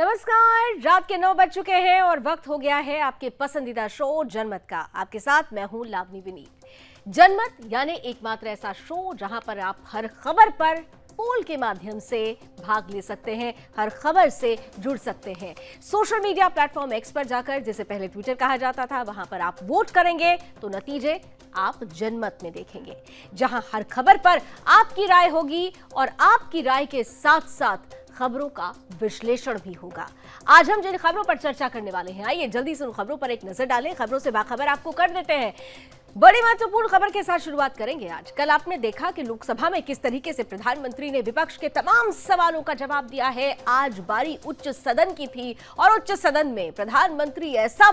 नमस्कार, रात के 9 बज चुके हैं और वक्त हो गया है आपके पसंदीदा शो जनमत का। आपके साथ मैं हूं लावनी विनीत। जनमत यानी एकमात्र ऐसा शो जहां पर आप हर खबर पर पोल के माध्यम से भाग ले सकते हैं, हर खबर से जुड़ सकते हैं। सोशल मीडिया प्लेटफॉर्म एक्स पर जाकर, जिसे पहले ट्विटर कहा जाता था, वहां पर आप वोट करेंगे तो नतीजे आप जनमत में देखेंगे, जहां हर खबर पर आपकी राय होगी और आपकी राय के साथ साथ खबरों का विश्लेषण भी होगा। आज हम जिन खबरों पर चर्चा करने वाले हैं, आइए जल्दी से उन खबरों पर एक नजर डालें। खबरों से बाखबर आपको कर देते हैं। बड़ी महत्वपूर्ण खबर के साथ शुरुआत करेंगे आज। कल आपने देखा कि लोकसभा में किस तरीके से प्रधानमंत्री ने विपक्ष के तमाम सवालों का जवाब दिया है। आज बारी उच्च सदन की थी और उच्च सदन में प्रधानमंत्री ऐसा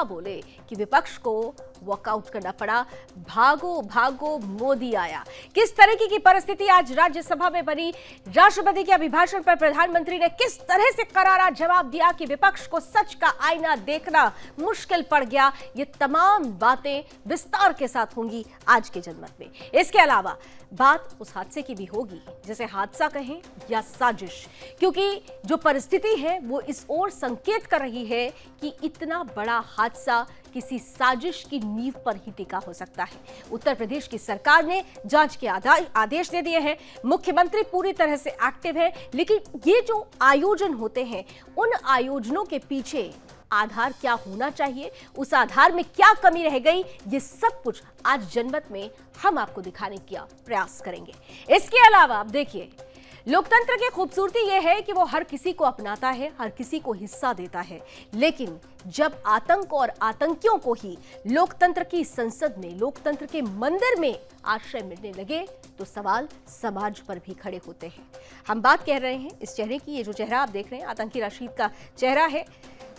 बोले कि विपक्ष को वॉकआउट करना पड़ा। भागो भागो मोदी आया। किस तरीके की परिस्थिति आज राज्यसभा में बनी। राष्ट्रपति के अभिभाषण पर प्रधानमंत्री ने किस तरह से करारा जवाब दिया कि विपक्ष को सच का आईना देखना मुश्किल पड़ गया। ये तमाम बातें विस्तार के साथ होंगी आज के जनमत में। इसके अलावा बात उस हादसे की भी होगी, जिसे हादसा कहें या साजिश, क्योंकि जो परिस्थिति है वो इस ओर संकेत कर रही है कि इतना बड़ा हादसा किसी साजिश की नींव पर ही टिका हो सकता है। उत्तर प्रदेश की सरकार ने जांच के आदेश दे दिए हैं। मुख्यमंत्री पूरी तरह से एक्टिव है, लेकिन ये जो आयोजन होते हैं, उन आयोजनों के पीछे आधार क्या होना चाहिए, उस आधार में क्या कमी रह गई, ये सब कुछ आज जनमत में हम आपको दिखाने का प्रयास करेंगे। इसके अलावा आप देखिए, लोकतंत्र की खूबसूरती यह है कि वो हर किसी को अपनाता है, हर किसी को हिस्सा देता है। लेकिन जब आतंक और आतंकियों को ही लोकतंत्र की संसद में, लोकतंत्र के मंदिर में आश्रय मिलने लगे तो सवाल समाज पर भी खड़े होते हैं। हम बात कह रहे हैं इस चेहरे की। ये जो चेहरा आप देख रहे हैं, आतंकी रशीद का चेहरा है।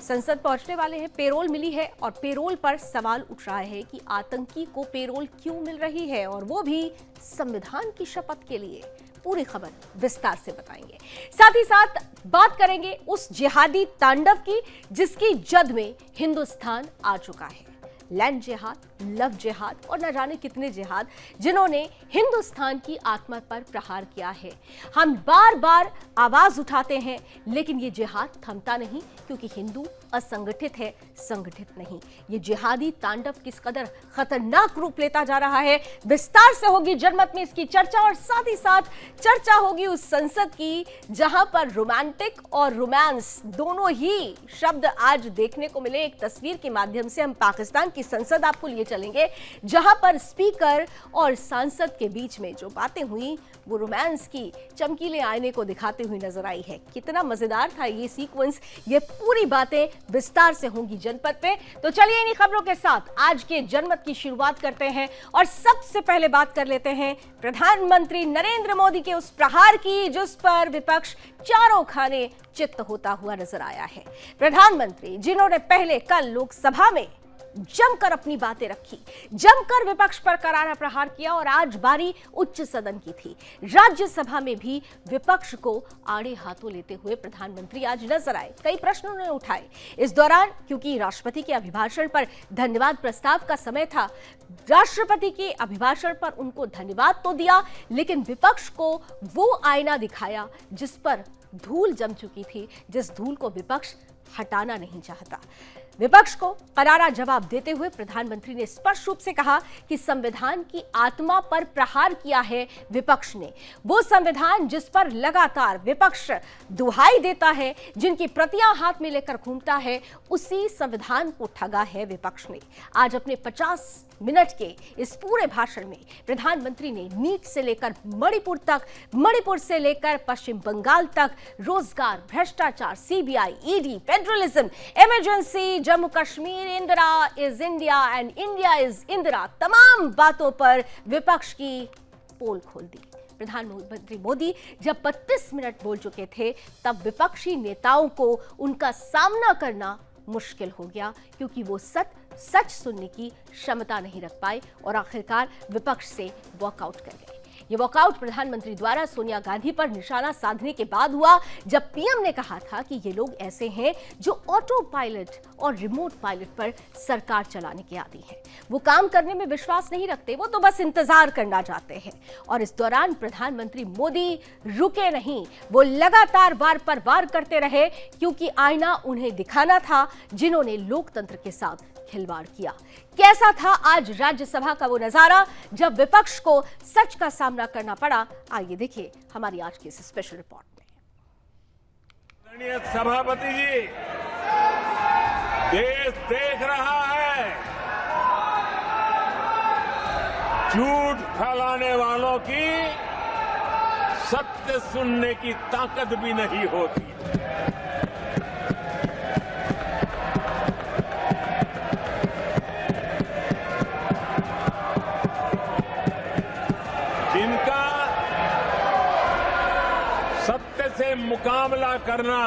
संसद पहुंचने वाले हैं, पेरोल मिली है और पेरोल पर सवाल उठ रहा है कि आतंकी को पेरोल क्यों मिल रही है, और वो भी संविधान की शपथ के लिए। पूरी खबर विस्तार से बताएंगे। साथ ही साथ बात करेंगे उस जिहादी तांडव की जिसकी जद में हिंदुस्तान आ चुका है। लैंड जिहाद, लव जिहाद और न जाने कितने जिहाद, जिन्होंने हिंदुस्तान की आत्मा पर प्रहार किया है। हम बार बार आवाज उठाते हैं, लेकिन ये जिहाद थमता नहीं, क्योंकि हिंदू असंगठित है, संगठित नहीं। ये जिहादी तांडव किस कदर खतरनाक रूप लेता जा रहा है, विस्तार से होगी जनमत में इसकी चर्चा। और साथ ही साथ चर्चा होगी उस संसद की जहां पर रोमांटिक और रोमांस दोनों ही शब्द आज देखने को मिले। एक तस्वीर के माध्यम से हम पाकिस्तान की संसद आपको लिए चलेंगे, जहां पर स्पीकर और सांसद के बीच में जो बातें हुई वो रोमांस की चमकीले आईने को दिखाते हुए नजर आई है। कितना मजेदार था ये सीक्वेंस। ये पूरी बातें विस्तार से होंगी जनपद पे। तो चलिए इन्हीं खबरों के साथ आज के जनमत की शुरुआत करते हैं और सबसे पहले बात कर लेते हैं प्रधानमंत्री नरेंद्र मोदी के उस प्रहार की, जिस पर विपक्ष चारों खाने चित्त होता हुआ नजर आया है। प्रधानमंत्री जिन्होंने पहले कल लोकसभा में जमकर अपनी बातें रखी, जमकर विपक्ष पर करारा प्रहार किया, और आज बारी उच्च सदन की थी। राज्यसभा में भी विपक्ष को आड़े हाथों लेते हुए प्रधानमंत्री आज नजर आए। कई प्रश्न उन्होंने उठाए इस दौरान, क्योंकि राष्ट्रपति के अभिभाषण पर धन्यवाद प्रस्ताव का समय था। राष्ट्रपति के अभिभाषण पर उनको धन्यवाद तो दिया, लेकिन विपक्ष को वो आईना दिखाया जिस पर धूल जम चुकी थी, जिस धूल को विपक्ष हटाना नहीं चाहता। विपक्ष को करारा जवाब देते हुए प्रधानमंत्री ने स्पष्ट रूप से कहा कि संविधान की आत्मा पर प्रहार किया है विपक्ष ने। वो संविधान जिस पर लगातार विपक्ष दुहाई देता है, जिनकी प्रतियां हाथ में लेकर घूमता है, उसी संविधान को ठगा है विपक्ष ने। आज अपने 50 मिनट के इस पूरे भाषण में प्रधानमंत्री ने नीट से लेकर मणिपुर तक, मणिपुर से लेकर पश्चिम बंगाल तक, रोजगार, भ्रष्टाचार, CBI, ED, federalism, emergency, Jammu Kashmir, Indira is India and India is Indira, तमाम बातों पर विपक्ष की पोल खोल दी। प्रधानमंत्री मोदी जब 32 मिनट बोल चुके थे, तब विपक्षी नेताओं को उनका सामना करना मुश्किल हो गया, क्योंकि वो सच सुनने की क्षमता नहीं रख पाए और आखिरकार विपक्ष से वॉकआउट कर गए। ये वॉकआउट प्रधानमंत्री द्वारा सोनिया गांधी पर निशाना साधने के बाद हुआ, जब पीएम ने कहा था कि ये लोग ऐसे हैं जो ऑटो पायलट और रिमोट पायलट पर सरकार चलाने के आदी हैं। वो काम करने में विश्वास नहीं रखते, वो तो बस इंतजार करना चाहते हैं। और इस दौरान प्रधानमंत्री मोदी रुके नहीं, वो लगातार वार पर वार करते रहे, क्योंकि आईना उन्हें दिखाना था जिन्होंने लोकतंत्र के साथ खिलवाड़ किया। कैसा था आज राज्यसभा का वो नजारा जब विपक्ष को सच का सामना करना पड़ा? आइए देखिए हमारी आज की इस स्पेशल रिपोर्ट में। सभापति जी, देश देख रहा है, झूठ फैलाने वालों की सत्य सुनने की ताकत भी नहीं होती। जिनका सत्य से मुकाबला करना,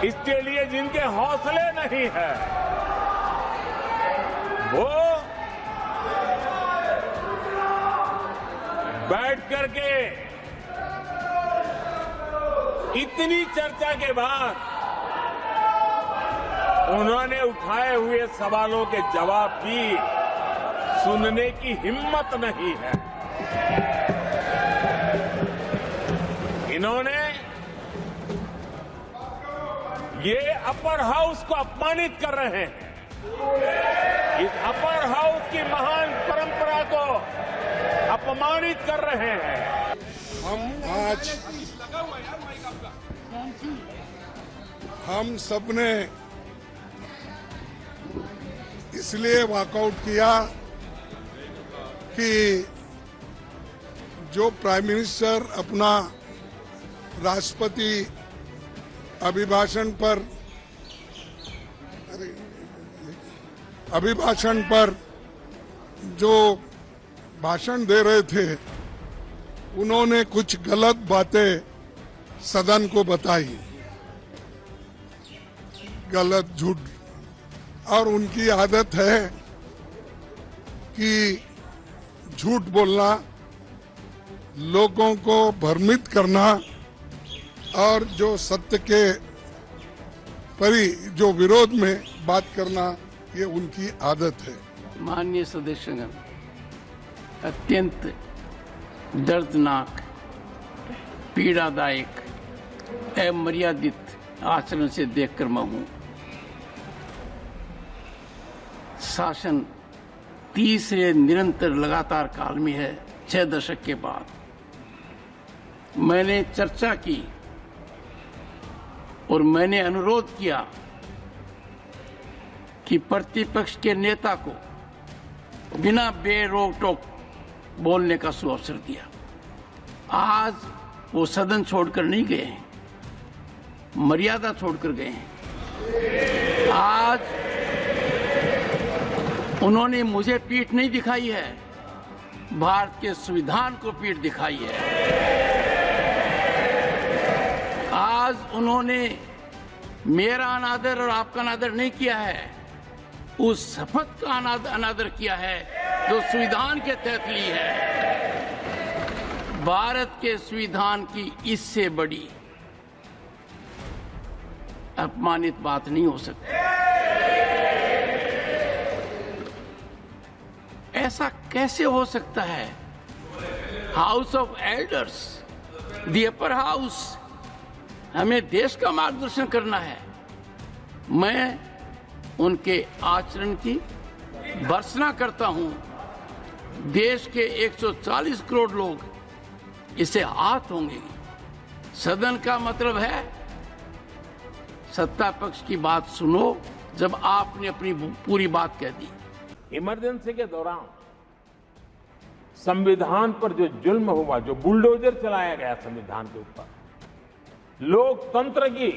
इसके लिए जिनके हौसले नहीं है, वो बैठ करके इतनी चर्चा के बाद उन्होंने उठाए हुए सवालों के जवाब भी सुनने की हिम्मत नहीं है। इन्होंने ये अपर हाउस को अपमानित कर रहे हैं। इस अपर हाउस की महान परंपरा को अपमानित कर रहे हैं। हम सबने इसलिए वॉकआउट किया कि जो प्राइम मिनिस्टर अपना राष्ट्रपति अभिभाषण पर जो भाषण दे रहे थे, उन्होंने कुछ गलत बातें सदन को बताई, गलत झूठ, और उनकी आदत है कि झूठ बोलना, लोगों को भ्रमित करना और जो सत्य के जो विरोध में बात करना, ये उनकी आदत है। माननीय सदस्यगण, अत्यंत दर्दनाक, पीड़ादायक, अमर्यादित आचरण से देखकर मैं हूं। शासन तीसरे निरंतर लगातार काल में है। 6 दशक के बाद मैंने चर्चा की और मैंने अनुरोध किया कि प्रतिपक्ष के नेता को बिना बेरोक टोक बोलने का सुअवसर दिया। आज वो सदन छोड़कर नहीं गए हैं, मर्यादा छोड़कर गए हैं। आज उन्होंने मुझे पीठ नहीं दिखाई है, भारत के संविधान को पीठ दिखाई है। आज उन्होंने मेरा अनादर और आपका अनादर नहीं किया है, उस शपथ का अनादर किया है जो संविधान के तहत ली है। भारत के संविधान की इससे बड़ी अपमानित बात नहीं हो सकती। ऐसा कैसे हो सकता है? House of elders, the upper house, हमें देश का मार्गदर्शन करना है। मैं उनके आचरण की भर्त्सना करता हूं। देश के 140 करोड़ लोग इससे आहत होंगे। सदन का मतलब है सत्ता पक्ष की बात सुनो जब आपने अपनी पूरी बात कह दी। इमरजेंसी के दौरान संविधान पर जो जुल्म हुआ, जो बुलडोजर चलाया गया संविधान के ऊपर, लोकतंत्र की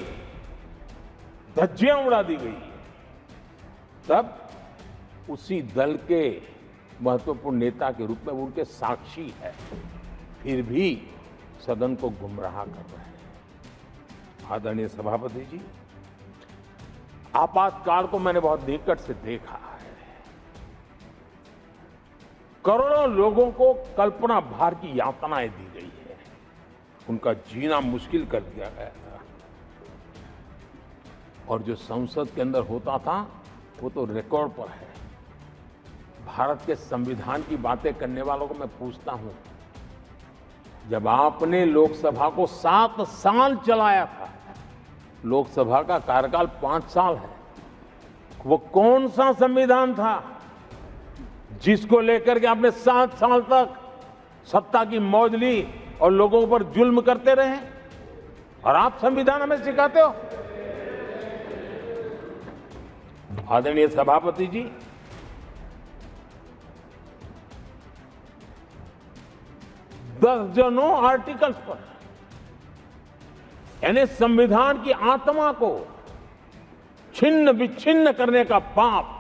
धज्जियां उड़ा दी गई, तब उसी दल के महत्वपूर्ण नेता के रूप में वो उनके साक्षी है, फिर भी सदन को गुमराह कर रहे हैं। आदरणीय सभापति जी, आपातकाल को मैंने बहुत निकट से देखा है। करोड़ों लोगों को कल्पना भार की यातनाएं दी गई है, उनका जीना मुश्किल कर दिया गया था। और जो संसद के अंदर होता था वो तो रिकॉर्ड पर है। भारत के संविधान की बातें करने वालों को मैं पूछता हूं, जब आपने लोकसभा को 7 साल चलाया था, लोकसभा का कार्यकाल 5 साल है, वो कौन सा संविधान था जिसको लेकर के आपने 7 साल तक सत्ता की मौज ली और लोगों पर जुल्म करते रहे? और आप संविधान हमें सिखाते हो? आदरणीय सभापति जी, दर्जनों आर्टिकल्स पर, यानी संविधान की आत्मा को छिन्न विच्छिन्न करने का पाप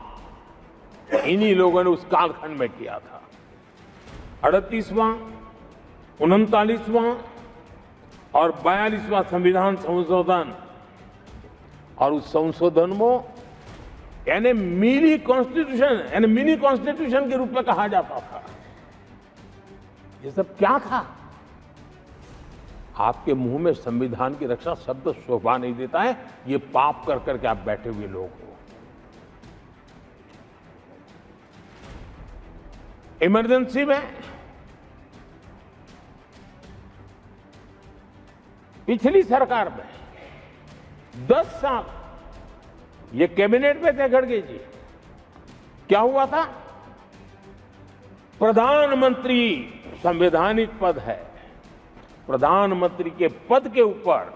इन्हीं लोगों ने उस कालखंड में किया था। 38वां, 39वां और 42वां संविधान संशोधन, और उस संशोधन में यानी मिनी कॉन्स्टिट्यूशन, यानी मिनी कॉन्स्टिट्यूशन के रूप में कहा जाता था। ये सब क्या था? आपके मुंह में संविधान की रक्षा शब्द शोभा नहीं देता है, ये पाप कर करके आप बैठे हुए लोग हो। इमरजेंसी में पिछली सरकार में 10 साल ये कैबिनेट में थे खड़गे जी, क्या हुआ था? प्रधानमंत्री संवैधानिक पद है, प्रधानमंत्री के पद के ऊपर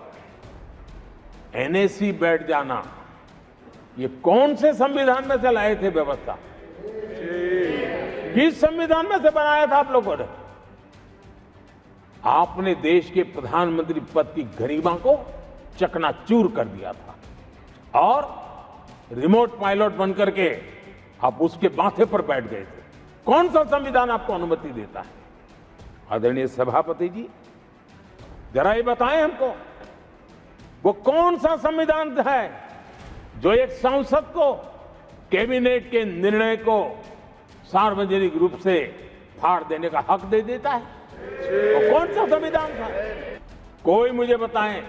एनएसी बैठ जाना, ये कौन से संविधान में से लाए थे व्यवस्था? किस संविधान में से बनाया था आप लोगों ने? आपने देश के प्रधानमंत्री पद की गरिमा को चकनाचूर कर दिया था और रिमोट पायलट बनकर के आप उसके माथे पर बैठ गए थे। कौन सा संविधान आपको अनुमति देता है? आदरणीय सभापति जी, जरा ये बताएं हमको, वो कौन सा संविधान है जो एक सांसद को कैबिनेट के निर्णय को सार्वजनिक रूप से फाड़ देने का हक दे देता है? वो कौन सा संविधान था? कोई मुझे बताएं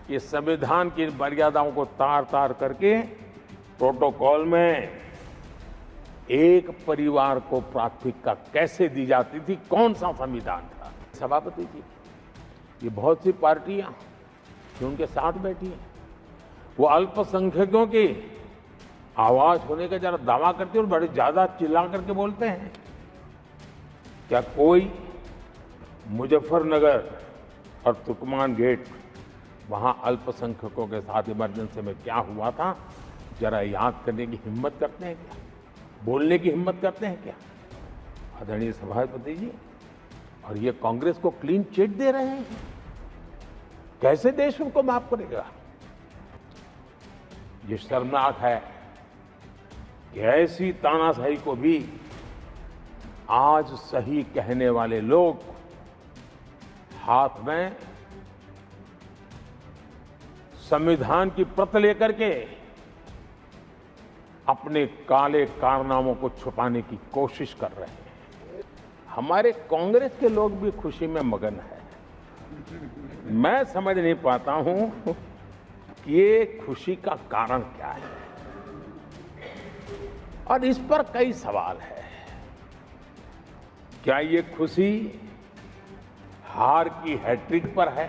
कि संविधान की मर्यादाओं को तार तार करके प्रोटोकॉल में एक परिवार को प्राथमिकता कैसे दी जाती थी? कौन सा संविधान था? सभापति जी, ये बहुत सी पार्टियां जो उनके साथ बैठी हैं, वो अल्पसंख्यकों की आवाज होने का जरा दावा करते हैं और बड़े ज्यादा चिल्ला करके बोलते हैं। क्या कोई मुजफ्फरनगर और तुर्कमान गेट, वहां अल्पसंख्यकों के साथ इमरजेंसी में क्या हुआ था, जरा याद करने की हिम्मत करते हैं क्या? बोलने की हिम्मत करते हैं क्या? आदरणीय सभापति जी, और ये कांग्रेस को क्लीन चिट दे रहे हैं। कैसे देश उनको माफ करेगा? ये शर्मनाक है कि ऐसी तानाशाही को भी आज सही कहने वाले लोग हाथ में संविधान की प्रत लेकर के अपने काले कारनामों को छुपाने की कोशिश कर रहे हैं। हमारे कांग्रेस के लोग भी खुशी में मगन है। मैं समझ नहीं पाता हूं कि ये खुशी का कारण क्या है, और इस पर कई सवाल है। क्या ये खुशी हार की हैट्रिक पर है?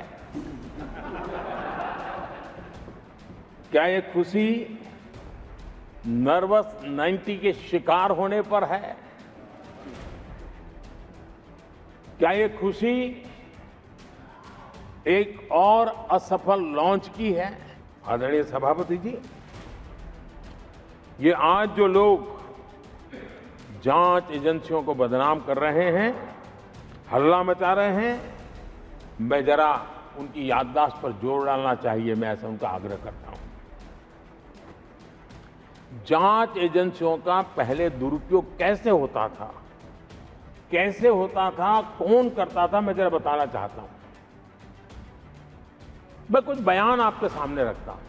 क्या ये खुशी नर्वस 90 के शिकार होने पर है? क्या ये खुशी एक और असफल लॉन्च की है? आदरणीय सभापति जी, ये आज जो लोग जांच एजेंसियों को बदनाम कर रहे हैं, हल्ला मचा रहे हैं, मैं जरा उनकी याददाश्त पर जोर डालना चाहिए, मैं ऐसा उनका आग्रह करता हूं। जांच एजेंसियों का पहले दुरुपयोग कैसे होता था, कैसे होता था, कौन करता था, मैं जरा बताना चाहता हूं। मैं कुछ बयान आपके सामने रखता हूं।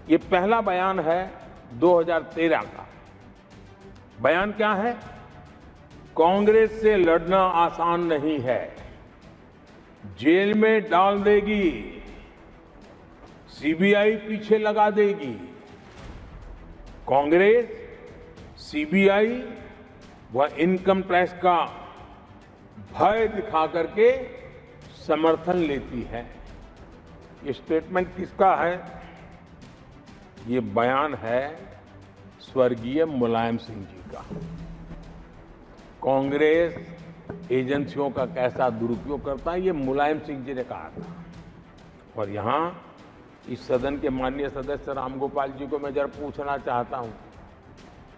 ये पहला बयान है 2013 का। बयान क्या है? कांग्रेस से लड़ना आसान नहीं है। जेल में डाल देगी, सीबीआई पीछे लगा देगी। कांग्रेस सीबीआई व इनकम टैक्स का भय दिखा करके समर्थन लेती है। ये स्टेटमेंट किसका है? ये बयान है स्वर्गीय मुलायम सिंह जी का। कांग्रेस एजेंसियों का कैसा दुरुपयोग करता है, ये मुलायम सिंह जी ने कहा था। और यहां इस सदन के माननीय सदस्य रामगोपाल जी को मैं जरा पूछना चाहता हूं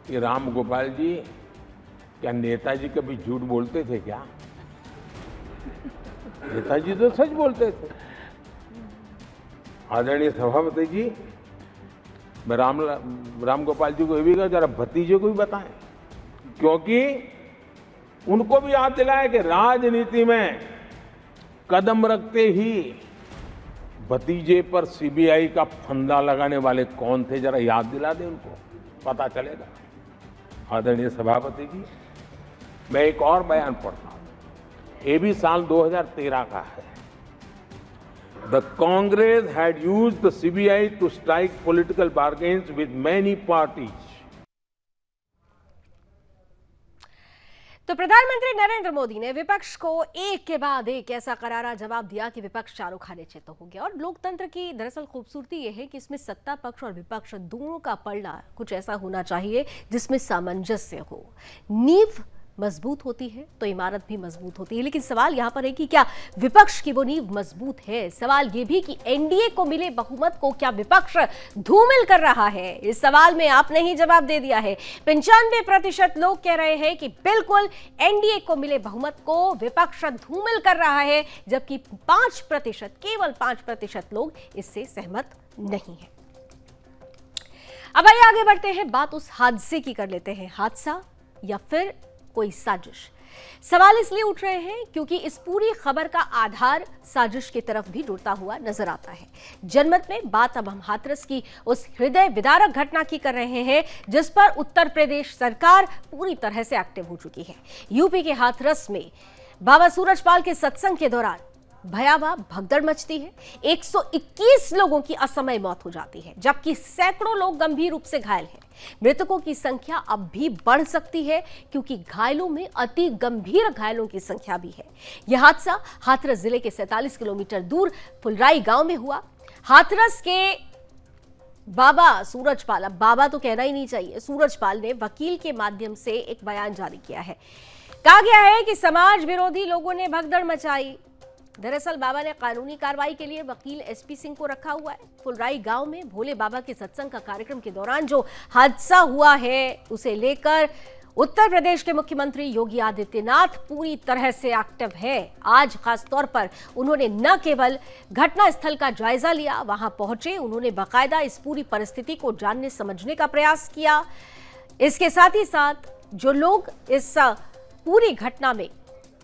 कि रामगोपाल जी, क्या नेताजी कभी झूठ बोलते थे क्या? नेताजी तो सच बोलते थे। आदरणीय सभापति जी, मैं रामगोपाल जी को ये भी कहा जरा भतीजे को भी बताएं, क्योंकि उनको भी याद दिलाया कि राजनीति में कदम रखते ही भतीजे पर सीबीआई का फंदा लगाने वाले कौन थे, जरा याद दिला दें उनको, पता चलेगा। आदरणीय सभापति जी, मैं एक और बयान पढ़ता हूं, ये भी साल 2013 का है। The Congress had used the CBI to strike political bargains with many parties. तो प्रधानमंत्री नरेंद्र मोदी ने विपक्ष को एक के बाद एक ऐसा करारा जवाब दिया कि विपक्ष चारों खाने चित हो गया। और लोकतंत्र की दरअसल खूबसूरती यह है कि इसमें सत्ता पक्ष और विपक्ष दोनों का पलड़ा कुछ ऐसा होना चाहिए जिसमें सामंजस्य हो। नींव मजबूत होती है तो इमारत भी मजबूत होती है। लेकिन सवाल यहां पर है कि क्या विपक्ष की वो नींव मजबूत है? सवाल ये भी कि एनडीए को मिले बहुमत को क्या विपक्ष धूमिल कर रहा है? इस सवाल में आपने ही जवाब दे दिया है। 95% लोग कह रहे हैं कि बिल्कुल एनडीए को मिले बहुमत को विपक्ष धूमिल कर रहा है, जबकि 5%, केवल 5% लोग इससे सहमत नहीं है। अब आइए आगे बढ़ते हैं, बात उस हादसे की कर लेते हैं। हादसा या फिर कोई साजिश? सवाल इसलिए उठ रहे हैं क्योंकि इस पूरी खबर का आधार साजिश की तरफ भी जुड़ता हुआ नजर आता है। जनमत में बात अब हम हाथरस की उस हृदय विदारक घटना की कर रहे हैं जिस पर उत्तर प्रदेश सरकार पूरी तरह से एक्टिव हो चुकी है। यूपी के हाथरस में बाबा सूरजपाल के सत्संग के दौरान भयावह भगदड़ मचती है। 121 लोगों की असमय मौत हो जाती है, जबकि सैकड़ों लोग गंभीर रूप से घायल हैं। मृतकों की संख्या अब भी बढ़ सकती है क्योंकि घायलों में अति गंभीर घायलों की संख्या भी है। यह हादसा हाथरस जिले के 47 किलोमीटर दूर फुलराई गांव में हुआ। हाथरस के बाबा सूरजपाल, अब बाबा तो कहना ही नहीं चाहिए, सूरजपाल ने वकील के माध्यम से एक बयान जारी किया है। कहा गया है कि समाज विरोधी लोगों ने भगदड़ मचाई। दरअसल बाबा ने कानूनी कार्रवाई के लिए वकील एसपी सिंह को रखा हुआ है। फुलराई गांव में भोले बाबा के सत्संग का कार्यक्रम के दौरान जो हादसा हुआ है उसे लेकर उत्तर प्रदेश के मुख्यमंत्री योगी आदित्यनाथ पूरी तरह से एक्टिव है। आज खास तौर पर उन्होंने न केवल घटनास्थल का जायजा लिया, वहां पहुंचे, उन्होंने बाकायदा इस पूरी परिस्थिति को जानने समझने का प्रयास किया। इसके साथ ही साथ जो लोग इस पूरी घटना में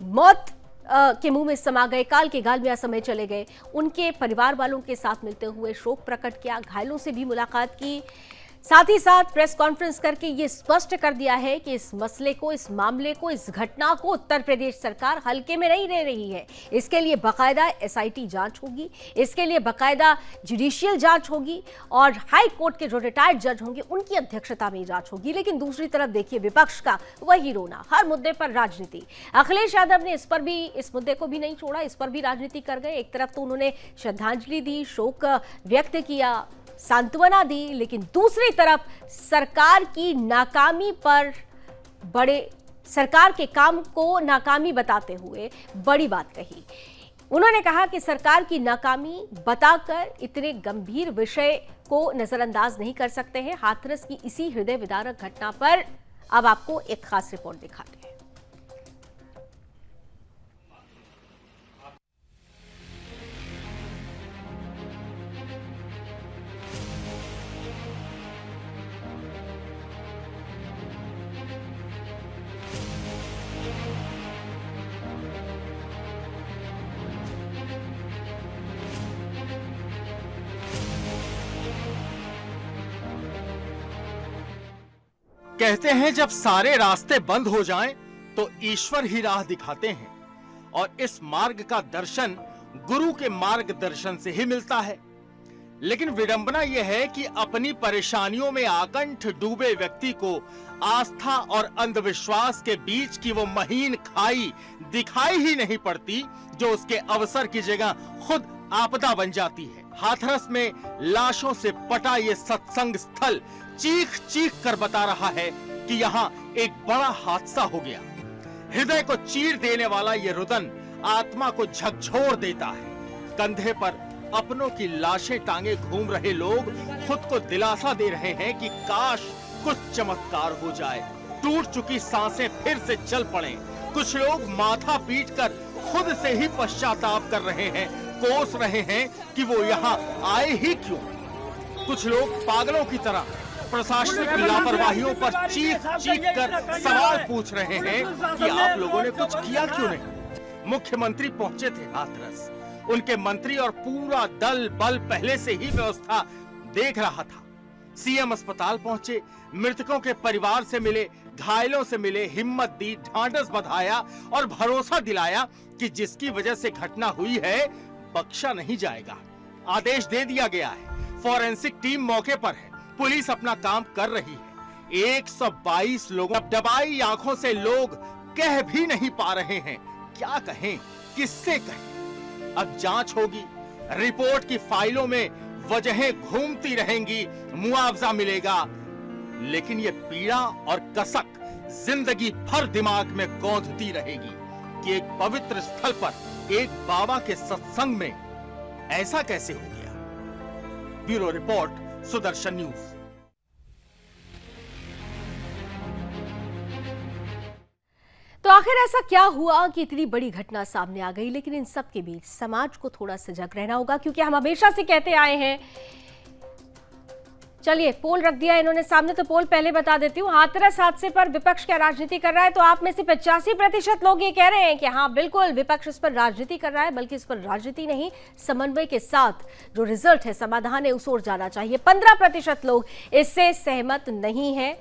मौत के मुंह में समा गए, काल के गाल में असमय चले गए, उनके परिवार वालों के साथ मिलते हुए शोक प्रकट किया, घायलों से भी मुलाकात की। साथ ही साथ प्रेस कॉन्फ्रेंस करके ये स्पष्ट कर दिया है कि इस मसले को, इस मामले को, इस घटना को उत्तर प्रदेश सरकार हल्के में नहीं ले रही है। इसके लिए बाकायदा एसआईटी जांच होगी, इसके लिए बाकायदा जुडिशियल जांच होगी और हाई कोर्ट के जो रिटायर्ड जज होंगे उनकी अध्यक्षता में जांच होगी। लेकिन दूसरी तरफ देखिए विपक्ष का वही रोना, हर मुद्दे पर राजनीति। अखिलेश यादव ने इस मुद्दे को भी नहीं छोड़ा, इस पर भी राजनीति कर गए। एक तरफ तो उन्होंने श्रद्धांजलि दी, शोक व्यक्त किया, सांत्वना दी, लेकिन दूसरी तरफ सरकार की नाकामी पर सरकार के काम को नाकामी बताते हुए बड़ी बात कही। उन्होंने कहा कि सरकार की नाकामी बताकर इतने गंभीर विषय को नजरअंदाज नहीं कर सकते हैं। हाथरस की इसी हृदय विदारक घटना पर अब आपको एक खास रिपोर्ट दिखाते हैं। कहते हैं जब सारे रास्ते बंद हो जाएं, तो ईश्वर ही राह दिखाते हैं और इस मार्ग का दर्शन गुरु के मार्गदर्शन से ही मिलता है। लेकिन विडंबना यह है कि अपनी परेशानियों में आकंठ डूबे व्यक्ति को आस्था और अंधविश्वास के बीच की वो महीन खाई दिखाई ही नहीं पड़ती जो उसके अवसर की जगह खुद आपदा बन जाती है। हाथरस में लाशों से पटा ये सत्संग स्थल चीख चीख कर बता रहा है कि यहाँ एक बड़ा हादसा हो गया। हृदय को चीर देने वाला ये रुदन आत्मा को झकझोर देता है। कंधे पर अपनों की लाशें टांगे घूम रहे लोग खुद को दिलासा दे रहे हैं कि काश कुछ चमत्कार हो जाए, टूट चुकी सांसें फिर से चल पड़ें। कुछ लोग माथा पीटकर खुद से ही पश्चाताप कर रहे हैं, कोस रहे हैं कि वो यहाँ आए ही क्यों। कुछ लोग पागलों की तरह प्रशासनिक लापरवाहियों पर चीख चीख कर सवाल पूछ रहे हैं कि आप लोगों ने कुछ किया क्यों नहीं। मुख्यमंत्री पहुंचे थे हाथरस, उनके मंत्री और पूरा दल बल पहले से ही व्यवस्था देख रहा था। सीएम अस्पताल पहुंचे, मृतकों के परिवार से मिले, घायलों से मिले, हिम्मत दी, ढांढस बंधाया और भरोसा दिलाया कि जिसकी वजह से घटना हुई है बख्शा नहीं जाएगा। आदेश दे दिया गया है, फॉरेंसिक टीम मौके पर है, पुलिस अपना काम कर रही है। 122 लोगों दबाई आंखों से लोग कह भी नहीं पा रहे हैं, क्या कहें, किससे कहें। अब जांच होगी, रिपोर्ट की फाइलों में वजहें घूमती रहेंगी, मुआवजा मिलेगा, लेकिन ये पीड़ा और कसक जिंदगी भर दिमाग में गौंधती रहेगी कि एक पवित्र स्थल पर एक बाबा के सत्संग में ऐसा कैसे हो गया। Bureau report, Sudarshan news. तो आखिर ऐसा क्या हुआ कि इतनी बड़ी घटना सामने आ गई। लेकिन इन सब के बीच समाज को थोड़ा सजग रहना होगा, क्योंकि हम हमेशा से कहते आए हैं। चलिए, पोल रख दिया इन्होंने सामने, तो पोल पहले बता देती हूँ। हाथरस हादसे पर विपक्ष क्या राजनीति कर रहा है, तो आप में से 85% लोग ये कह रहे हैं कि हाँ बिल्कुल विपक्ष इस पर राजनीति कर रहा है, बल्कि इस पर राजनीति नहीं, समन्वय के साथ जो रिजल्ट है, समाधान है, उस ओर जाना चाहिए। 15% लोग इससे सहमत नहीं है।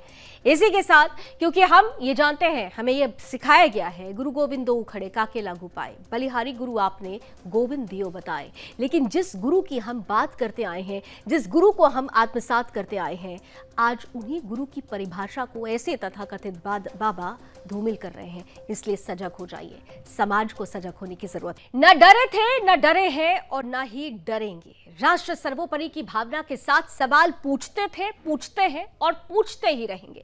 इसी के साथ, क्योंकि हम ये जानते हैं, हमें ये सिखाया गया है, गुरु गोविंद दो खड़े काके लागू पाए, बलिहारी गुरु आपने गोविंद दियो बताए। लेकिन जिस गुरु की हम बात करते आए हैं, जिस गुरु को हम आत्मसात करते आए हैं, आज उन्हीं गुरु की परिभाषा को ऐसे तथाकथित बाबा धूमिल कर रहे हैं। इसलिए सजग हो जाइए, समाज को सजग होने की जरूरत है। न डरे थे, न डरे हैं और न ही डरेंगे। राष्ट्र सर्वोपरि की भावना के साथ सवाल पूछते थे, पूछते हैं और पूछते ही रहेंगे।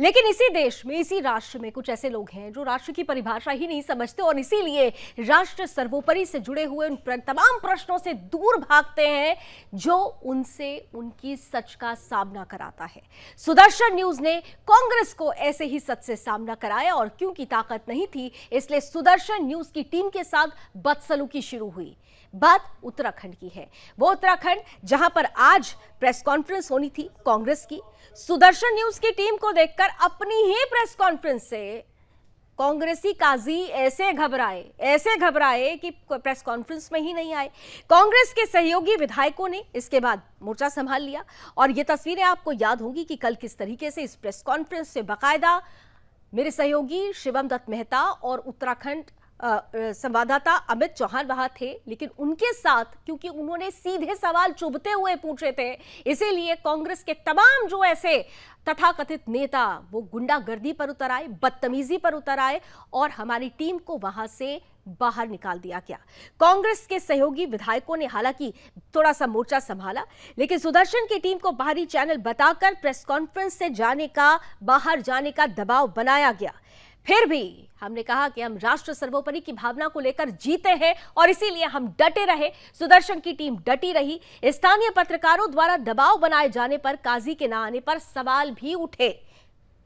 लेकिन इसी देश में, इसी राष्ट्र में कुछ ऐसे लोग हैं जो राष्ट्र की परिभाषा ही नहीं समझते और इसीलिए राष्ट्र सर्वोपरि से जुड़े हुए उन तमाम प्रश्नों से दूर भागते हैं जो उनसे उनकी सच का सामना कराता है। सुदर्शन न्यूज ने कांग्रेस को ऐसे ही सच से सामना कराया और क्योंकि ताकत नहीं थी, इसलिए सुदर्शन न्यूज की टीम के साथ बदसलूकी शुरू हुई। बात उत्तराखंड की है, वो उत्तराखंड जहां पर आज प्रेस कॉन्फ्रेंस होनी थी कांग्रेस की। सुदर्शन न्यूज की टीम को देखकर अपनी ही प्रेस कॉन्फ्रेंस से कांग्रेसी काजी ऐसे घबराए कि प्रेस कॉन्फ्रेंस में ही नहीं आए। कांग्रेस के सहयोगी विधायकों ने इसके बाद मोर्चा संभाल लिया और ये तस्वीरें आपको याद होंगी कि कल किस तरीके से इस प्रेस कॉन्फ्रेंस से बाकायदा मेरे सहयोगी शिवम दत्त मेहता और उत्तराखंड संवाददाता अमित चौहान वहां थे। लेकिन उनके साथ, क्योंकि उन्होंने सीधे सवाल चुभते हुए पूछे थे, इसीलिए कांग्रेस के तमाम जो ऐसे तथाकथित नेता वो गुंडागर्दी पर उतर आए, बदतमीजी पर उतर आए और हमारी टीम को वहां से बाहर निकाल दिया गया। कांग्रेस के सहयोगी विधायकों ने हालांकि थोड़ा सा मोर्चा संभाला, लेकिन सुदर्शन की टीम को बाहरी चैनल बताकर प्रेस कॉन्फ्रेंस से बाहर जाने का दबाव बनाया गया। फिर भी हमने कहा कि हम राष्ट्र सर्वोपरि की भावना को लेकर जीते हैं और इसीलिए हम डटे रहे। सुदर्शन की टीम डटी रही। स्थानीय पत्रकारों द्वारा दबाव बनाए जाने पर काजी के न आने पर सवाल भी उठे।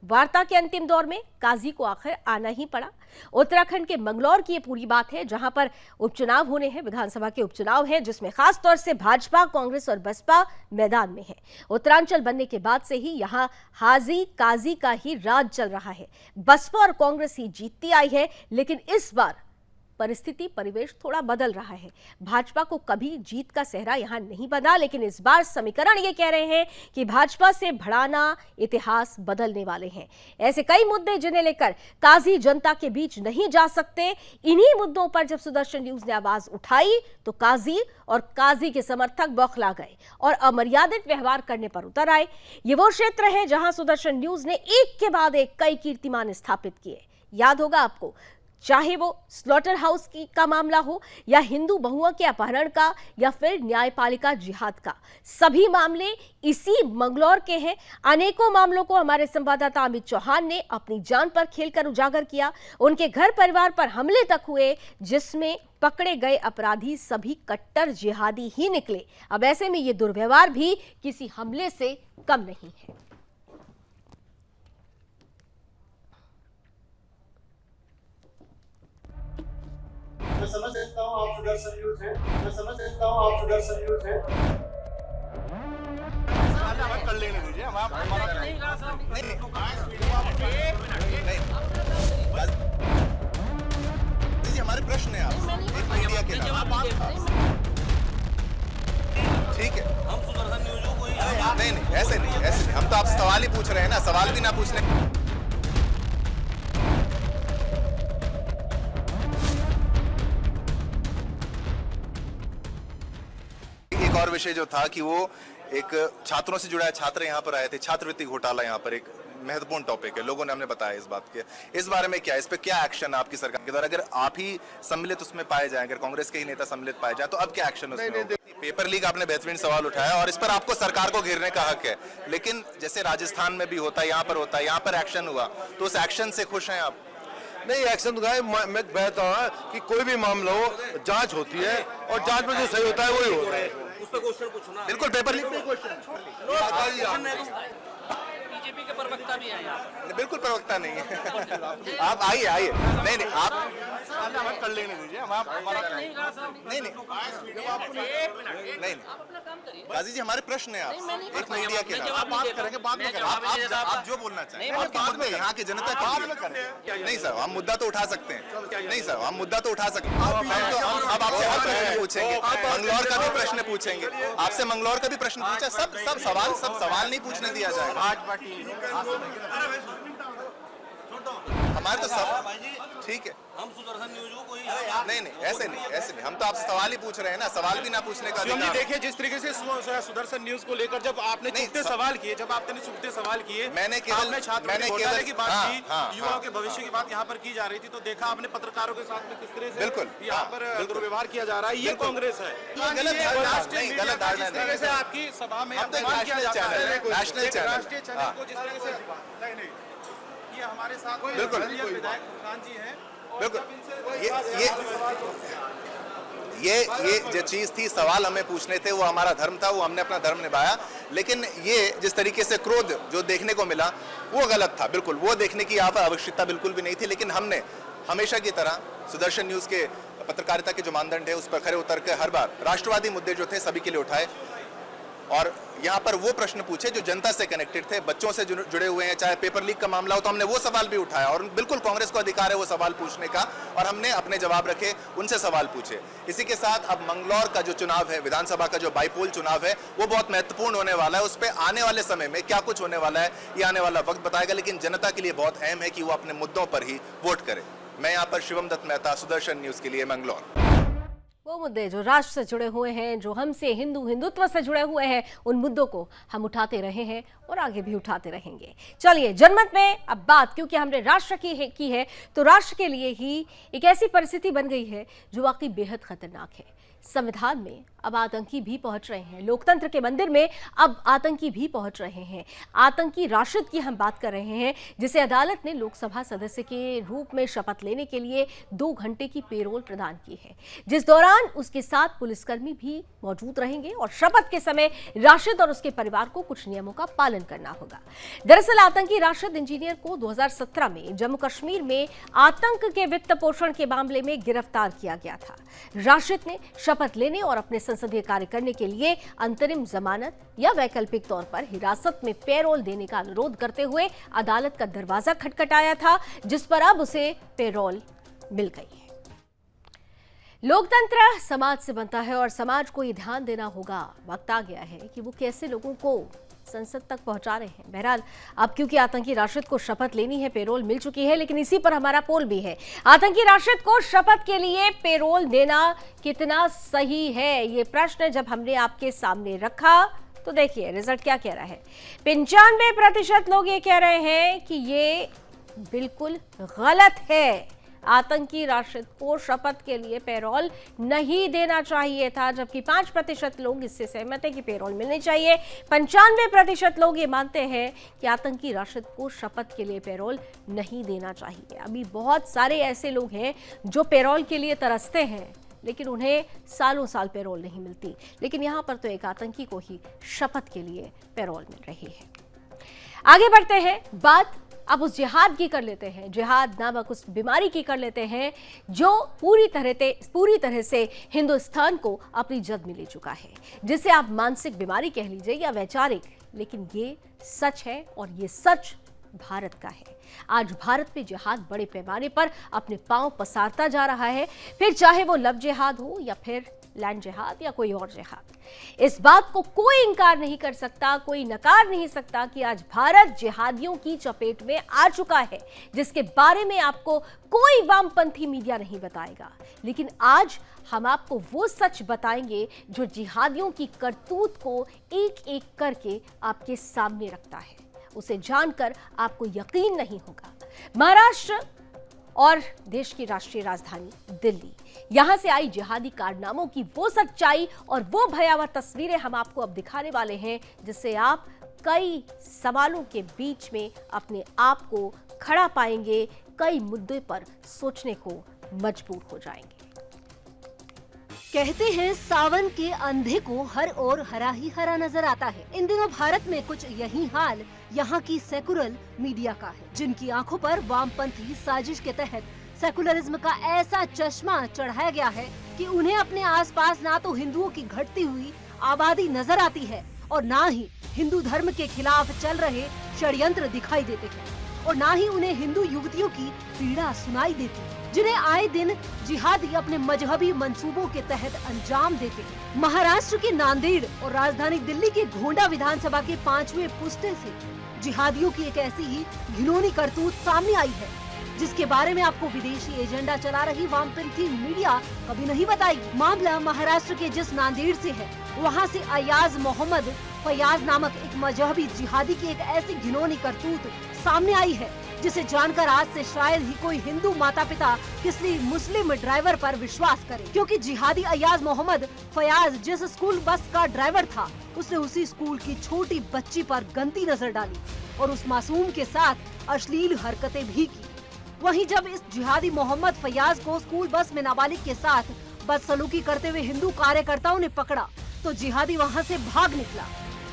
वार्ता के अंतिम दौर में काजी को आखिर आना ही पड़ा। उत्तराखंड के मंगलौर की ये पूरी बात है, जहां पर उपचुनाव होने हैं, विधानसभा के उपचुनाव हैं, जिसमें खास तौर से भाजपा, कांग्रेस और बसपा मैदान में है। उत्तरांचल बनने के बाद से ही यहां हाजी काजी का ही राज चल रहा है। बसपा और कांग्रेस ही जीतती आई है, लेकिन इस बार परिस्थिति परिवेश थोड़ा बदल रहा है। भाजपा को कभी जीत का सेहरा यहां नहीं बना, लेकिन इस बार समीकरण ये कह रहे हैं कि भाजपा से भड़ाना इतिहास बदलने वाले हैं। ऐसे कई मुद्दे जिन्हें लेकर काजी जनता के बीच नहीं जा सकते। इन्हीं मुद्दों पर जब सुदर्शन न्यूज ने आवाज उठाई तो काजी और काजी के समर्थक बौखला गए और अमर्यादित व्यवहार करने पर उतर आए। ये वो क्षेत्र है जहां सुदर्शन न्यूज ने एक के बाद एक कई कीर्तिमान स्थापित किए। याद होगा आपको, चाहे वो स्लॉटर हाउस का मामला हो या हिंदू बहुओं के अपहरण का या फिर न्यायपालिका जिहाद का, सभी मामले इसी मंगलौर के हैं। अनेकों मामलों को हमारे संवाददाता अमित चौहान ने अपनी जान पर खेलकर उजागर किया। उनके घर परिवार पर हमले तक हुए, जिसमें पकड़े गए अपराधी सभी कट्टर जिहादी ही निकले। अब ऐसे में ये दुर्व्यवहार भी किसी हमले से कम नहीं है। मैं समझ सकता हूँ आप सुदर्शन न्यूज हैं, मैं समझ सकता हूँ आप सुदर्शन न्यूज हैं। कर लेने दीजिए, हम हमारे प्रश्न है आप एक मीडिया के नाम। ठीक है, हम सुदर्शन न्यूज को नहीं, ऐसे नहीं, हम तो आपसे सवाल ही पूछ रहे हैं ना, सवाल भी ना पूछने। एक और विषय जो था कि वो एक छात्रों से जुड़ा है, छात्र यहाँ पर आए थे, छात्रवृत्ति घोटाला यहाँ पर एक महत्वपूर्ण टॉपिक है, लोगों ने हमने बताया इस बात के। इस बारे में क्या, इस पे क्या एक्शन आपकी सरकार के द्वारा, अगर आप ही सम्मिलित उसमें पाए जाए, अगर कांग्रेस के ही नेता सम्मिलित पाए जाए, तो अब क्या एक्शन उसमें होगा? पेपर लीक आपने बेहतरीन सवाल उठाया और इस पर आपको सरकार को घेरने का हक है, लेकिन जैसे राजस्थान में भी होता है, यहाँ पर होता है, यहाँ पर एक्शन हुआ, तो उस एक्शन से खुश हैं आप? नहीं, एक्शन तो मैं कहता हूँ कि कोई भी मामला हो, जांच होती है और जांच में जो सही होता है वही होता है। उस पर क्वेश्चन पूछो ना। बिल्कुल, पेपर लीक पे क्वेश्चन। बीजेपी के प्रवक्ता भी हैं। बिल्कुल प्रवक्ता नहीं है। आप आइए। नहीं, आप कर लेने दीजिए, हम नहीं। काजी जी, हमारे प्रश्न है आप एक मीडिया के नाम। आप बात करेंगे, बात में करेंगे, आप जो बोलना चाहें बाद में यहाँ की जनता की। नहीं सर, हम मुद्दा तो उठा सकते हैं। नहीं सर, हम मुद्दा तो उठा सकते हैं। अब आपसे हर प्रश्न पूछेंगे, मंगलौर का भी प्रश्न पूछेंगे, आपसे मंगलौर का भी प्रश्न पूछा, सब सवाल नहीं पूछने दिया जाएगा। हमारे तो सब ठीक है, हम सुदर्शन न्यूज को कोई नहीं, ऐसे नहीं, हम तो आपसे सवाल ही पूछ रहे हैं ना, सवाल भी ना पूछने का अधिकार। देखिए, जिस तरीके से सुदर्शन न्यूज को लेकर जब आपने चुपते सवाल किए, मैंने केवल की बात की, युवाओं के भविष्य की बात यहाँ पर की जा रही थी, तो देखा आपने पत्रकारों के साथ में किस तरह से बिल्कुल यहाँ पर दुर्व्यवहार किया जा रहा है। ये कांग्रेस है, गलत धारणा जिस तरह से आपकी सभा में नेशनल चैनल को जिस तरह से नहीं, ये हमारे साथ बिल्कुल विधायक फरहान जी हैं। बिल्कुल, ये जो चीज थी, सवाल हमें पूछने थे, वो हमारा धर्म था, वो हमने अपना धर्म निभाया, लेकिन ये जिस तरीके से क्रोध जो देखने को मिला वो गलत था। बिल्कुल, वो देखने की यहाँ पर आवश्यकता बिल्कुल भी नहीं थी, लेकिन हमने हमेशा की तरह सुदर्शन न्यूज के पत्रकारिता के जो मानदंड है उस पर खरे उतर कर हर बार राष्ट्रवादी मुद्दे जो थे सभी के लिए उठाए और यहाँ पर वो प्रश्न पूछे जो जनता से कनेक्टेड थे, बच्चों से जुड़े हुए हैं। चाहे पेपर लीक का मामला हो तो हमने वो सवाल भी उठाया और बिल्कुल कांग्रेस को अधिकार है वो सवाल पूछने का और हमने अपने जवाब रखे, उनसे सवाल पूछे। इसी के साथ अब मंगलौर का जो चुनाव है, विधानसभा का जो बाईपोल चुनाव है, वो बहुत महत्वपूर्ण होने वाला है। उस पर आने वाले समय में क्या कुछ होने वाला है ये आने वाला वक्त बताएगा, लेकिन जनता के लिए बहुत अहम है कि वो अपने मुद्दों पर ही वोट करे। मैं यहाँ पर शिवम दत्त मेहता, सुदर्शन न्यूज के लिए, मंगलौर। वो मुद्दे जो राष्ट्र से जुड़े हुए हैं, जो हमसे हिंदुत्व से जुड़े हुए हैं, उन मुद्दों को हम उठाते रहे हैं और आगे भी उठाते रहेंगे। चलिए, जनमत में अब बात, क्योंकि हमने राष्ट्र की है तो राष्ट्र के लिए ही एक ऐसी परिस्थिति बन गई है जो वाकई बेहद खतरनाक है। संविधान में अब आतंकी भी पहुंच रहे हैं, लोकतंत्र के मंदिर में अब आतंकी भी पहुंच रहे हैं। आतंकी राशिद की हम बात कर रहे हैं, जिसे अदालत ने लोकसभा सदस्य के रूप में शपथ लेने के लिए 2 घंटे की पेरोल प्रदान की है, जिस दौरान उसके साथ पुलिसकर्मी भी मौजूद रहेंगे और शपथ के समय राशिद और उसके परिवार को कुछ नियमों का पालन करना होगा। दरअसल आतंकी राशिद इंजीनियर को 2017 में जम्मू कश्मीर में आतंक के वित्त पोषण के मामले में गिरफ्तार किया गया था। राशिद ने शपथ लेने और अपने संसदीय कार्य करने के लिए अंतरिम जमानत या वैकल्पिक तौर पर हिरासत में पेरोल देने का अनुरोध करते हुए अदालत का दरवाजा खटखटाया था, जिस पर अब उसे पेरोल मिल गई है। लोकतंत्र समाज से बनता है और समाज को ये ध्यान देना होगा, वक्त आ गया है कि वो कैसे लोगों को संसद तक पहुंचा रहे हैं। बहरहाल अब क्योंकि आतंकी राशिद को शपथ लेनी है, पेरोल मिल चुकी है, लेकिन इसी पर हमारा पोल भी है। आतंकी राशिद को शपथ के लिए पेरोल देना कितना सही है, ये प्रश्न जब हमने आपके सामने रखा तो देखिए रिजल्ट क्या कह रहा है। 95% लोग ये कह रहे हैं कि ये बिल्कुल गलत है, आतंकी राशिद को शपथ के लिए पेरोल नहीं देना चाहिए था, जबकि 5% लोग इससे सहमत है कि पेरोल मिलनी चाहिए। 95% लोग ये मानते हैं कि आतंकी राशिद को शपथ के लिए पेरोल नहीं देना चाहिए। अभी बहुत सारे ऐसे लोग हैं जो पेरोल के लिए तरसते हैं, लेकिन उन्हें सालों साल पेरोल नहीं मिलती, लेकिन यहाँ पर तो एक आतंकी को ही शपथ के लिए पेरोल मिल रही है। आगे बढ़ते हैं, बात अब उस जिहाद की कर लेते हैं, जिहाद नामक उस बीमारी की कर लेते हैं जो पूरी तरह से हिंदुस्तान को अपनी जद में ले चुका है, जिसे आप मानसिक बीमारी कह लीजिए या वैचारिक, लेकिन ये सच है और ये सच भारत का है। आज भारत में जिहाद बड़े पैमाने पर अपने पांव पसारता जा रहा है, फिर चाहे वो लव जिहाद हो या फिर लैंड जिहाद या कोई और जिहाद। इस बात को कोई इंकार नहीं कर सकता, कोई नकार नहीं सकता कि आज भारत जिहादियों की चपेट में आ चुका है, जिसके बारे में आपको कोई वामपंथी मीडिया नहीं बताएगा। लेकिन आज हम आपको वो सच बताएंगे जो जिहादियों की करतूत को एक एक करके आपके सामने रखता है। उसे जानकर आपको यकीन नहीं होगा। महाराष्ट्र और देश की राष्ट्रीय राजधानी दिल्ली, यहां से आई जिहादी कारनामों की वो सच्चाई और वो भयावह तस्वीरें हम आपको अब दिखाने वाले हैं, जिससे आप कई सवालों के बीच में अपने आप को खड़ा पाएंगे, कई मुद्दे पर सोचने को मजबूर हो जाएंगे। कहते हैं सावन के अंधे को हर ओर हरा ही हरा नजर आता है। इन दिनों भारत में कुछ यही हाल यहाँ की सेकुलर मीडिया का है, जिनकी आंखों पर वामपंथी साजिश के तहत सेकुलरिज्म का ऐसा चश्मा चढ़ाया गया है कि उन्हें अपने आसपास ना तो हिंदुओं की घटती हुई आबादी नजर आती है और ना ही हिंदू धर्म के खिलाफ चल रहे षड्यंत्र दिखाई देते हैं, और ना ही उन्हें हिंदू युवतियों की पीड़ा सुनाई देती है, जिन्हें आए दिन जिहादी अपने मजहबी मंसूबों के तहत अंजाम देते हैं। महाराष्ट्र के नांदेड़ और राजधानी दिल्ली के गोंडा विधानसभा के 5वें पुस्ते से जिहादियों की एक ऐसी ही घिनौनी करतूत सामने आई है, जिसके बारे में आपको विदेशी एजेंडा चला रही वामपंथी मीडिया कभी नहीं बताएगी। मामला महाराष्ट्र के जिस नांदेड़ से है, वहाँ से अयाज मोहम्मद फयाज नामक एक मजहबी जिहादी की एक ऐसी घिनौनी करतूत सामने आई है, जिसे जानकर आज से शायद ही कोई हिंदू माता पिता किसी मुस्लिम ड्राइवर पर विश्वास करे, क्योंकि जिहादी अयाज मोहम्मद फयाज जिस स्कूल बस का ड्राइवर था, उसने उसी स्कूल की छोटी बच्ची पर गंदी नजर डाली और उस मासूम के साथ अश्लील हरकतें भी की। वहीं जब इस जिहादी मोहम्मद फयाज को स्कूल बस में नाबालिग के साथ बदसलूकी करते हुए हिंदू कार्यकर्ताओं ने पकड़ा तो जिहादी वहां से भाग निकला,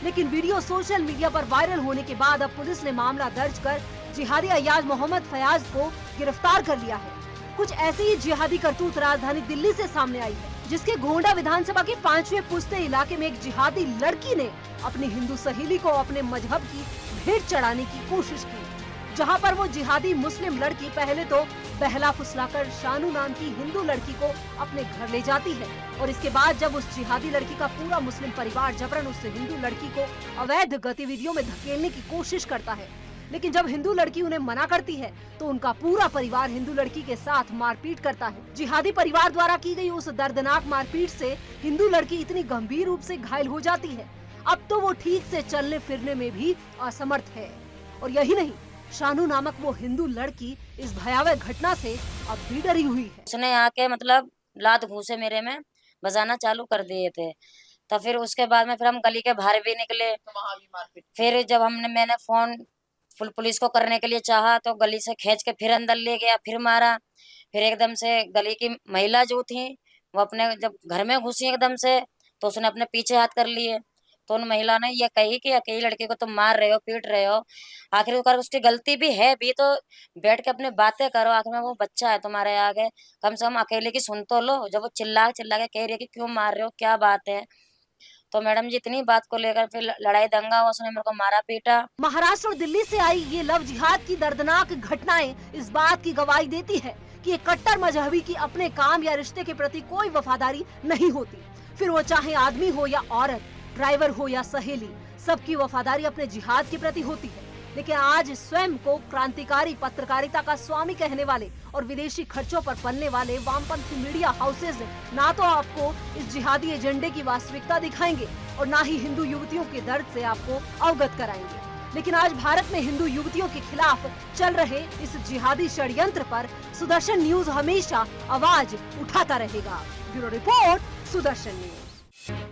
लेकिन वीडियो सोशल मीडिया पर वायरल होने के बाद अब पुलिस ने मामला दर्ज कर जिहादी अयाज मोहम्मद फयाज को गिरफ्तार कर लिया है। कुछ ऐसी ही जिहादी करतूत राजधानी दिल्ली से सामने आई है, जिसके गोंडा विधानसभा के 5वें पुस्ते इलाके में एक जिहादी लड़की ने अपनी हिंदू सहेली को अपने मजहब की भेंट चढ़ाने की कोशिश की, जहां पर वो जिहादी मुस्लिम लड़की पहले तो बहला फुसलाकर शानू नाम की हिंदू लड़की को अपने घर ले जाती है, और इसके बाद जब उस जिहादी लड़की का पूरा मुस्लिम परिवार जबरन उस हिंदू लड़की को अवैध गतिविधियों में धकेलने की कोशिश करता है, लेकिन जब हिंदू लड़की उन्हें मना करती है तो उनका पूरा परिवार हिंदू लड़की के साथ मारपीट करता है। जिहादी परिवार द्वारा की गई उस दर्दनाक मारपीट से हिंदू लड़की इतनी गंभीर रूप से घायल हो जाती है, अब तो वो ठीक से चलने फिरने में भी असमर्थ है। और यही नहीं, शानू नामक वो हिंदू लड़की इस भयावह घटना से अब भी डरी हुई है। उसने आके मतलब लात घूसे मेरे में बजाना चालू कर दिए थे, तो फिर उसके बाद में फिर हम गली के बाहर भी निकले, फिर जब मैंने फोन पुलिस को करने के लिए चाहा तो गली से खींच के फिर अंदर ले गया, फिर मारा। फिर एकदम से गली की महिला जो थी वो अपने जब घर में घुसी एकदम से, तो उसने अपने पीछे हाथ कर लिए, तो उन महिला ने ये कही कि अकेली लड़की को तुम मार रहे हो, पीट रहे हो, आखिर उसकी गलती भी है भी, तो बैठ के अपने बातें करो, आखिर में वो बच्चा है तुम्हारे आगे, कम से कम अकेले की सुन तो लो। जब वो चिल्ला के कह रही है कि क्यों मार रहे हो, क्या बात है, तो मैडम जी इतनी बात को लेकर फिर लड़ाई दंगा हुआ, उसने मेरे को मारा पीटा। महाराष्ट्र और दिल्ली से आई ये लव जिहाद की दर्दनाक घटनाएं इस बात की गवाही देती है कि एक कट्टर मजहबी की अपने काम या रिश्ते के प्रति कोई वफादारी नहीं होती, फिर वो चाहे आदमी हो या औरत, ड्राइवर हो या सहेली, सबकी वफादारी अपने जिहाद के प्रति होती है। लेकिन आज स्वयं को क्रांतिकारी पत्रकारिता का स्वामी कहने वाले और विदेशी खर्चों पर पलने वाले वामपंथी मीडिया हाउसेज ना तो आपको इस जिहादी एजेंडे की वास्तविकता दिखाएंगे और ना ही हिंदू युवतियों के दर्द से आपको अवगत कराएंगे। लेकिन आज भारत में हिंदू युवतियों के खिलाफ चल रहे इस जिहादी षड्यंत्र पर सुदर्शन न्यूज हमेशा आवाज उठाता रहेगा। Bureau report, Sudarshan news.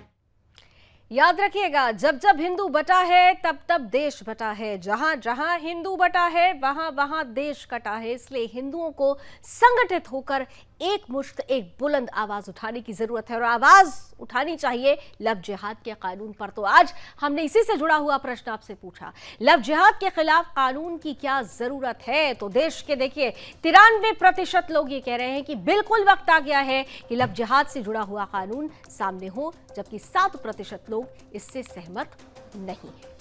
याद रखिएगा, जब जब हिंदू बटा है तब तब देश बटा है, जहां जहां हिंदू बटा है वहां वहां देश कटा है। इसलिए हिंदुओं को संगठित होकर एक मुश्त, एक बुलंद आवाज उठाने की जरूरत है और आवाज उठानी चाहिए लव जिहाद के कानून पर। तो आज हमने इसी से जुड़ा हुआ प्रश्न आपसे पूछा, लव जिहाद के खिलाफ कानून की क्या जरूरत है? तो देश के देखिए 93% लोग ये कह रहे हैं कि बिल्कुल वक्त आ गया है कि लव जिहाद से जुड़ा हुआ कानून सामने हो, जबकि 7% लोग इससे सहमत नहीं है।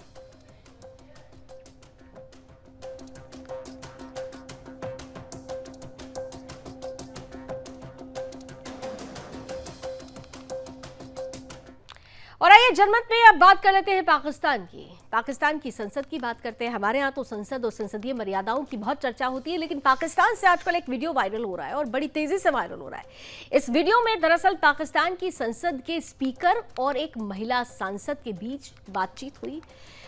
और आइए जनमत में अब बात कर लेते हैं पाकिस्तान की संसद की बात करते हैं। हमारे यहाँ तो संसद और संसदीय मर्यादाओं की बहुत चर्चा होती है, लेकिन पाकिस्तान से आजकल एक वीडियो वायरल हो रहा है और बड़ी तेजी से वायरल हो रहा है। इस वीडियो में दरअसल पाकिस्तान की संसद के स्पीकर और एक महिला सांसद के बीच बातचीत हुई।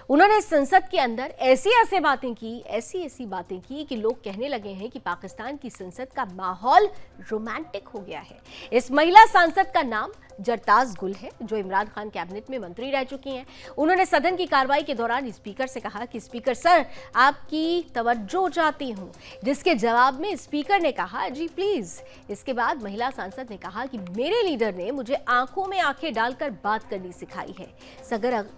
उन्होंने संसद के अंदर ऐसी बातें की कि लोग कहने लगे हैं कि पाकिस्तान की संसद का माहौल रोमांटिक हो गया है। इस महिला सांसद का नाम जरताज गुल है, जो इमरान खान कैबिनेट में मंत्री रह चुकी हैं। उन्होंने सदन की कार्रवाई के दौरान स्पीकर से कहा कि स्पीकर सर, आपकी तवज्जो चाहती हूं, जिसके जवाब में स्पीकर ने कहा जी प्लीज। इसके बाद महिला सांसद ने कहा कि मेरे लीडर ने मुझे आंखों में आंखें डालकर बात करनी सिखाई है।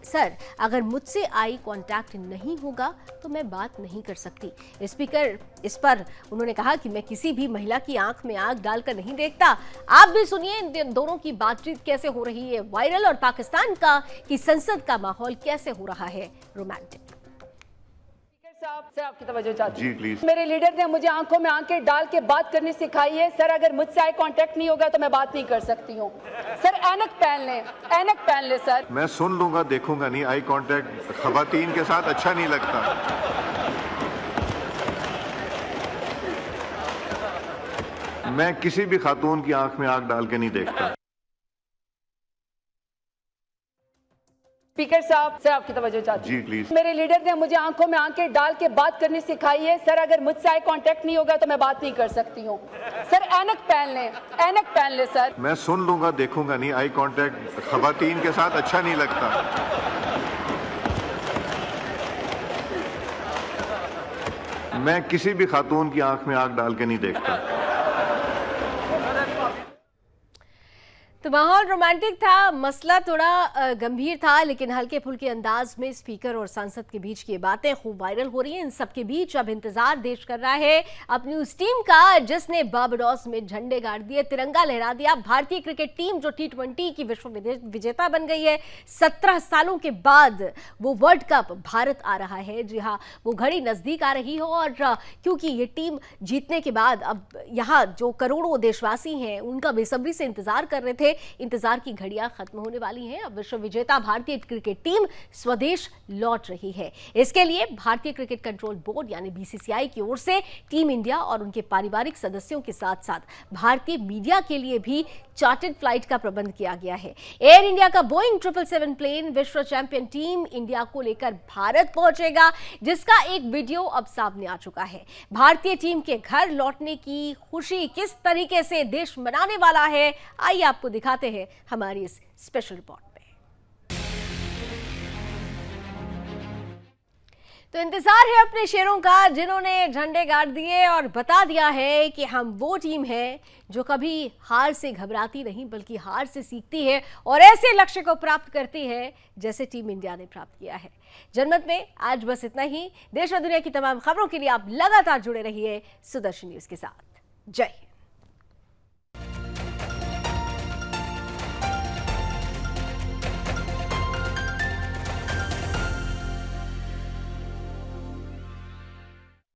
सर, अगर मुझसे आई कांटेक्ट नहीं होगा तो मैं बात नहीं कर सकती। स्पीकर इस पर उन्होंने कहा कि मैं किसी भी महिला की आंख में आंख डालकर नहीं देखता। आप भी सुनिए इन दोनों की बातचीत कैसे हो रही है वायरल और पाकिस्तान की संसद का माहौल कैसे हो रहा है रोमांटिक। सर, आपकी तवज्जो चाहती हूं। जी प्लीज। मेरे लीडर ने मुझे आंखों में आंखें डाल के बात करनी सिखाई है। सर, अगर मुझसे आई कांटेक्ट नहीं होगा तो मैं बात नहीं कर सकती हूँ। सर, ऐनक पहन ले सर। मैं सुन लूंगा, देखूंगा नहीं। आई कांटेक्ट खवातीन के साथ अच्छा नहीं लगता। मैं किसी भी खातून की आंख में आंख डाल के नहीं देखता। स्पीकर साहब, सर आपकी तवज्जो चाहती हूं। जी प्लीज। मेरे लीडर ने मुझे आंखों में आंखें डाल के बात करनी सिखाई है। सर, अगर मुझसे आई कांटेक्ट नहीं होगा तो मैं बात नहीं कर सकती हूँ। सर, ऐनक पहन ले सर। मैं सुन लूंगा, देखूंगा नहीं। आई कांटेक्ट खवातीन के साथ अच्छा नहीं लगता। मैं किसी भी खातून की आंख में आंख डाल के नहीं देखता। तो माहौल रोमांटिक था, मसला थोड़ा गंभीर था, लेकिन हल्के फुल्के अंदाज में स्पीकर और सांसद के बीच की बातें खूब वायरल हो रही हैं। इन सब के बीच अब इंतजार देश कर रहा है अपनी उस टीम का जिसने बारबाडोस में झंडे गाड़ दिए, तिरंगा लहरा दिया। भारतीय क्रिकेट टीम जो T20 की विश्व विजेता बन गई है, 17 सालों के बाद वो वर्ल्ड कप भारत आ रहा है। जी हाँ, वो घड़ी नजदीक आ रही हो और क्योंकि ये टीम जीतने के बाद अब यहाँ जो करोड़ों देशवासी हैं उनका बेसब्री से इंतजार कर रहे थे, इंतजार की घड़ियां खत्म होने वाली हैं। अब विश्व विजेता भारतीय क्रिकेट टीम स्वदेश लौट रही है। इसके लिए भारतीय क्रिकेट कंट्रोल बोर्ड यानी BCCI की ओर से टीम इंडिया और उनके पारिवारिक सदस्यों के साथ साथ भारतीय मीडिया के लिए भी चार्टर्ड फ्लाइट का प्रबंध किया गया है। एयर इंडिया का बोइंग 777 प्लेन विश्व चैंपियन टीम इंडिया को लेकर भारत पहुंचेगा, जिसका एक वीडियो अब सामने आ चुका है। भारतीय टीम के घर लौटने की खुशी किस तरीके से देश मनाने वाला है, आइए आपको दिखाते हैं हमारी इस स्पेशल रिपोर्ट में। तो इंतजार है अपने शेरों का जिन्होंने झंडे गाड़ दिए और बता दिया है कि हम वो टीम है जो कभी हार से घबराती नहीं बल्कि हार से सीखती है और ऐसे लक्ष्य को प्राप्त करती है जैसे टीम इंडिया ने प्राप्त किया है। जनमत में आज बस इतना ही। देश और दुनिया की तमाम खबरों के लिए आप लगातार जुड़े रहिए सुदर्शन न्यूज के साथ। जय हिंद।